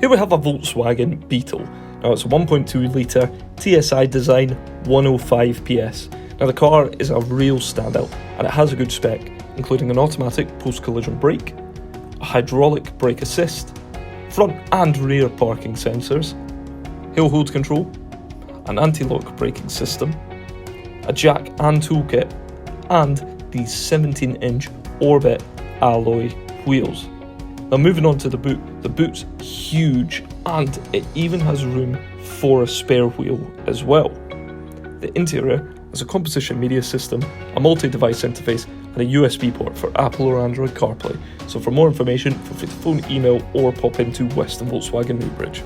Here we have a Volkswagen Beetle. Now it's a 1.2 litre TSI design, 105 PS. Now the car is a real standout and it has a good spec, including an automatic post-collision brake, a hydraulic brake assist, front and rear parking sensors, hill hold control, an anti-lock braking system, a jack and toolkit, and these 17-inch Orbit alloy wheels. Now moving on to the boot, the boot's huge and it even has room for a spare wheel as well. The interior has a composition media system, a multi-device interface and a USB port for Apple or Android CarPlay. So for more information, feel free to phone, email or pop into Western Volkswagen Newbridge.